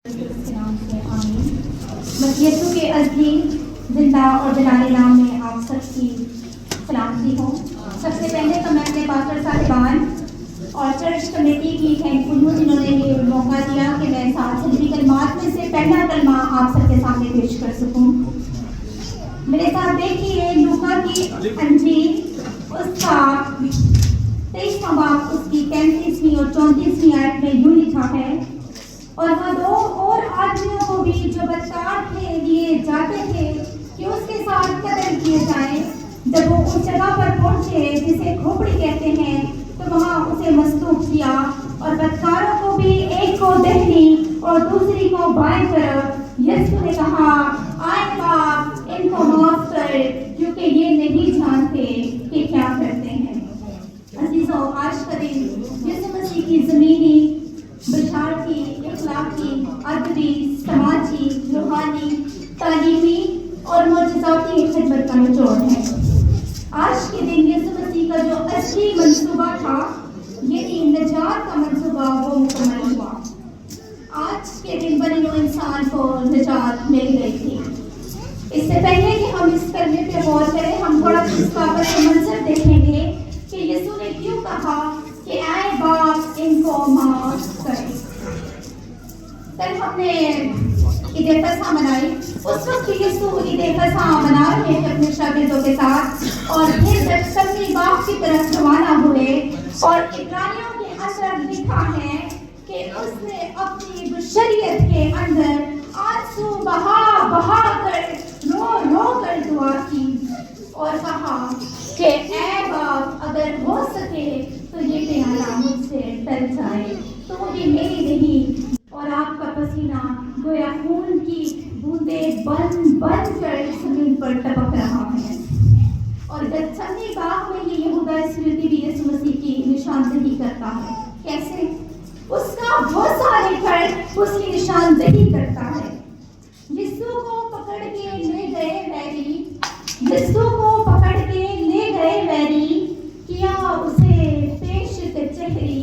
नाम से आमीन। मैं यीशु के अज़ीम जिंदा और जलाले नाम में आप सबकी सलामती हूँ। सबसे पहले तो मैं अपने पास्टर साहिबान और चर्च कमेटी की थैंकफुल हूँ जिन्होंने मुझे मौका दिया कि मैं 7 सलीबी कलमात में से पहला कलमा आप सबके सामने पेश कर सकूँ। मेरे साथ देखिए लूका की अंजील उसका 23वां बाब उसकी 35वीं और 34वीं आयत में यूँ लिखा है, और वह 2 और आदमियों को भी जो बदकार थे लिए जाते थे कि उसके साथ कत्ल किए जाएं। जब वो उस जगह पर पहुंचे जिसे खोपड़ी कहते हैं, तो वहां उसे मस्तूब किया और बदकारों को भी, एक को दाहिनी और दूसरी को बाएं तरफ। यीशु ने कहा, आए बाप, इनको माफ कर, क्योंकि ये नहीं जानते कि क्या करते हैं। अजीजों, आज का दिन यीशु मसीह की ज़मीनी, बशारती, इखलाकी, अदबी, समाजी, रूहानी, तालीमी और मोजज़ाती खिदमत का निचोड़ है। आज के दिन यीशु मसीह का जो असली मंसूबा था, यानी निजात का मंसूबा, वो मुकम्मल हुआ। आज के दिन बनी नौ इंसान को निजात मिल गई थी। इससे पहले कि हम इस कलमे पे गौर करें, हम थोड़ा इसका मंजर देखेंगे कि यीशु ने क्यों कहा कि आए बाप, इनको माफ करें। कल हमने ईद फसह मनाई। उस वक्त यीशु ईद फसह मना रहे थे अपने शागिर्दों के साथ, और फिर गत्समनी बाग की तरफ रवाना हुए। और इब्रानियों के अंदर लिखा है कि उसने अपनी बशरियत के अंदर आंसू बहा बहा कर, रो रो कर दुआ की और कहा कि ऐ बाप, अगर हो सके तो ये प्याला मुझसे टल जाए, तो भी मेरी नहीं। और आपका पसीना गोया खून की बूंदें बन बन कर जमीन पर टपक रहा है। और गत्समनी बाग में ये यहूदा इस्करियोती भी यीशु मसीह की निशानदेही करता है। कैसे? उसका भरोसा लेकर उसकी निशानदेही करता है। यीशु को पकड़ के ले गए वैरी, यीशु को पकड़ के ले गए वैरी, किया उसे पेश कचहरी।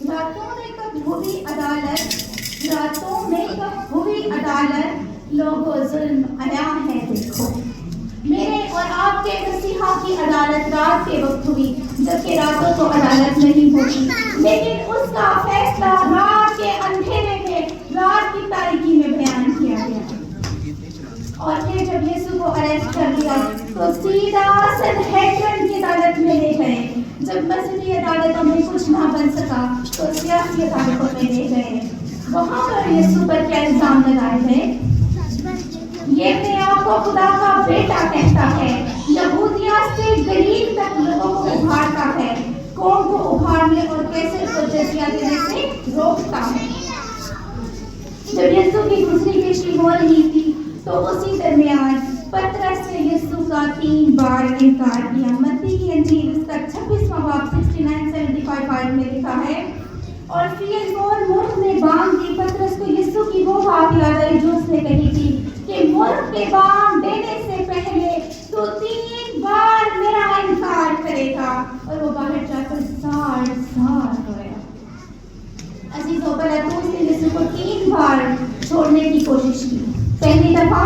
रातों में कब हुई अदालत, रातों में कब हुई अदालत, लोगों जुल्म आया है देखो। मेरे और आपके मसीहा की अदालत रात के वक्त हुई, जबकि रातों तो अदालत नहीं होती, लेकिन उसका फैसला रात के अंधेरे में, रात की तारीकी में बयान किया गया। और फिर जब यीशु को अरेस्ट कर लिया तो सीधा सनहेड्रिन की अदालत में ले गए। जब मजहबी अदालतों में कुछ ना बन सका तो सियासी अदालतों में ले गए। वहां पर यीशु पर क्या इल्जाम लगाए गए? ये अपने आप को खुदा का बेटा कहता है, यहूदिया से गलील तक लोगों को उभारता है, कौम को उभारने और कैसे को जजिया देने से रोकता है। जब यीशु की दूसरी पेशी हो रही थी तो उसी दरमियान पतरस ने यीशु का 3 बार इनकार किया। मत्ती की अंजील उसका 26वां बाब 69-75 में लिखा है, और फिर और मुर्ख ने बांग दी। पतरस को यीशु की वो बात याद आई जो उसने कही थी कि मुर्ख के बांग देने से पहले तो 3 बार मेरा इनकार करेगा। और वो बाहर जाकर सार रोया। अजीजों, पिलातुस ने यीशु को 3 बार छोड़ने की कोशिश की। पहली दफा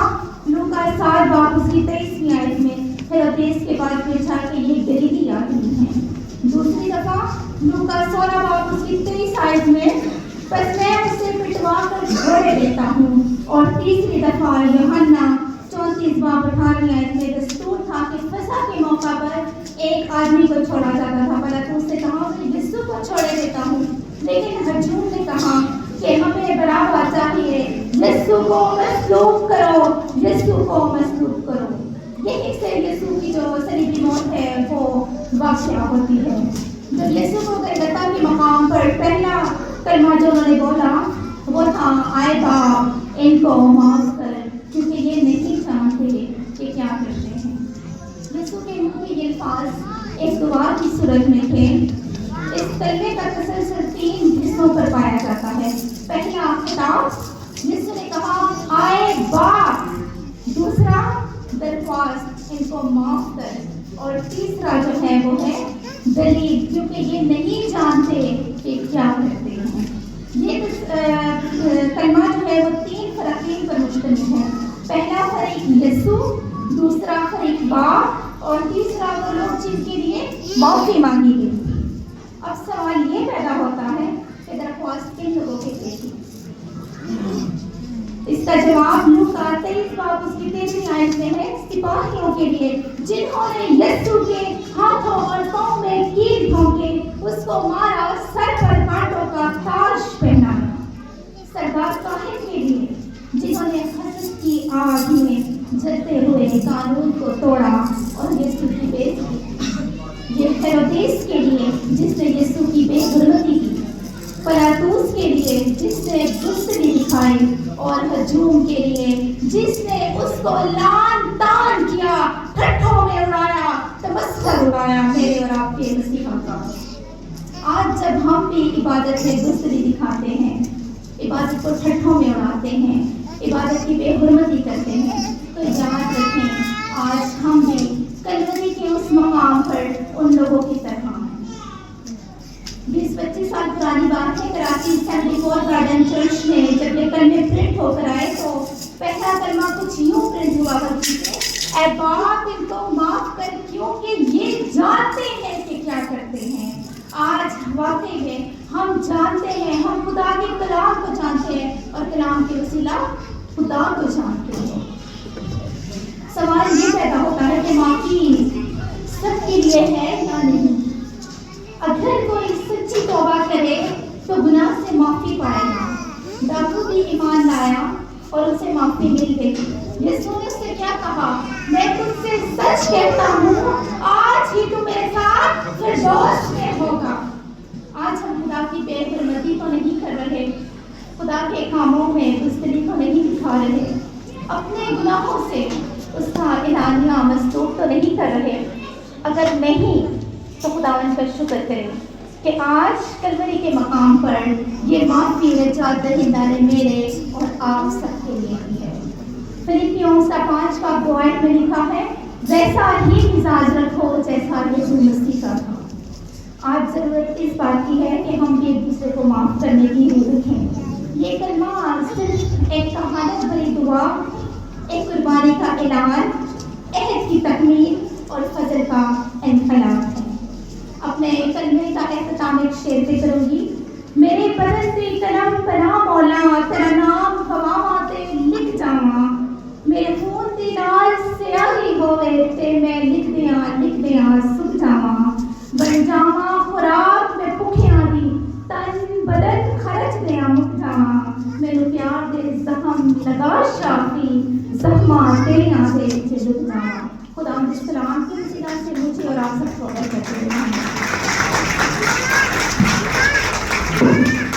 लूका 7 बाब उसकी 23वीं आयत में हेरोदेस के बाद पूछा कि ये गलीली आदमी है। दूसरी दफा लूका 16 बाब उसकी 23 आयत में, बस मैं उसे पिटवा कर छोड़ देता हूँ। और तीसरी दफा यूहन्ना 34 बाब 18वीं आयत में दस्तूर था कि फसह के मौका पर एक आदमी को छोड़ा जाता था। पिलातुस ने कहा मैं यीशु को छोड़ देता हूँ, लेकिन हजूम ने कहा कि हमें बराबर चाहिए, यीशु को मसलूब करो, यीशु को मसलूब करो। यही से यीशु की जो सलीबी मौत है वो वाक़या होती है। जब यीशु को गलगता के मकाम पर पहला कलमा जो उन्होंने बोला वो था, आए बाप, इनको माफ कर, क्योंकि ये नहीं जानते कि क्या करते हैं। यीशु के मुंह के ये अल्फाज एक दुआ की सूरत में थे। इस कलमे का तसलसल 3 हिस्सों पर पाया जाता है। पहला खिताब, यीशु ने कहा आए बाप। दूसरा दरख्वास्त, इनको माफ कर। और तीसरा जो है वो है दलील, क्योंकि ये नहीं जानते कि क्या करते हैं। ये कलमा जो है یسوع، دوسرا ایک باپ، اور تیسرا وہ لوگ جن کے لیے معافی مانگی گئی تھی۔ اب سوال یہ پیدا ہوتا ہے کہ درخواست کن لوگوں کے لیے تھی؟ اس کا جواب لوکا 23 باب اس کی 13 آیت میں ہے، سپاہیوں کے لیے جنہوں نے یسوع کے ہاتھوں اور پاؤں میں کیل بھونکے، اس کو مارا، سر پر کانٹوں کا تاج پہنایا۔ سردار کاہن کے لیے جنہوں نے حسد کی آگ میں جلتے ہوئے قانون کو توڑا اور یسوع کی بےعزتی کی۔ یہ ہیرودیس کے لیے جس نے یسوع کی بے حرمتی کی، پلاطوس کے لیے جس نے بزدلی دکھائی، اور ہجوم کے لیے جس نے اس کو لعن طعن کیا، ٹھٹھوں میں اڑایا، تمسخر اڑایا میرے اور آپ کے مسیحا کا۔ آج جب ہم بھی عبادت میں بزدلی دکھاتے ہیں، عبادت کو ٹھٹھوں میں اڑاتے ہیں، عبادت کی بے حرمتی کرتے ہیں، تو یاد رکھیں آج ہم بھی کلوری کے اس مقام پر ان لوگوں کی طرح ہیں۔ 20-25 سال پرانی بات ہے، کراچی 74 گارڈن چرچ میں جب یہ کلمے پرنٹ ہو کر آئے تو پہلا کلمہ کچھ یوں پرنٹ ہوا کرتی ہے، اے باپ ان کو معاف کر کیونکہ یہ جانتے ہیں کہ کیا کرتے ہیں۔ آج واقعی میں ہم جانتے ہیں، ہم خدا کے کلام کو جانتے ہیں اور کلام کے وسیلہ خدا کو جانتے ہیں۔ سوال یہ پیدا ہوتا ہے کہ معافی سب کے لیے ہے یا نہیں؟ اگر کوئی سچی توبہ کرے تو گناہ سے معافی پائے گا۔ داؤد بھی ایمان لایا اور اسے معافی مل گئی۔ یسوع نے اس سے کیا کہا؟ میں تجھ سے سچ کہتا ہوں آج ہی تو میرے ساتھ فردوس میں ہوگا۔ آج ہم خدا کی بے حرمتی تو نہیں کر رہے، خدا کے کاموں میں بزدلی تو نہیں دکھا رہے، اپنے گناہوں سے اس کا اعلانیہ مصدوق تو نہیں کر رہے۔ اگر نہیں تو خداوند کا شکر کریں کہ آج کلوری کے مقام پر یہ معافی نجات دہندہ نے میرے اور آپ سب کے لیے دی ہے۔ فلپیوں 5 کا 2 میں لکھا ہے، ویسا ہی مزاج رکھو جیسا یسوع مسیح کا تھا۔ آج ضرورت اس بات کی ہے کہ ہم بھی ایک دوسرے کو معاف کرنے کی روح رکھیں۔ یہ کلمہ صرف ایک کہانت بھری دعا، ایک قربانی کا اعلان، عہد کی تکمیل اور فجر کا انقلاب ہے۔ اپنے کلمے کا اختتام ایک شعر پہ کروں گی۔ میرے بدن سے قلم بنا مولا، تیرا نام ہواواں تے لکھ جاواں، میرے خون دی نال سیاہی ہوئے تے میں لکھ دیاں سکھ جاواں، بن جاواں خوراک میں بھکھیاں دی، تن بدن خرچ دیاں مک جاواں، مینوں پیار دے زخم لگا شافی، زخماں تیریاں دے وچ لک جاواں۔ خدا السلام کے وسیلہ سے مجھے اور آپ سب کو عطا کرے۔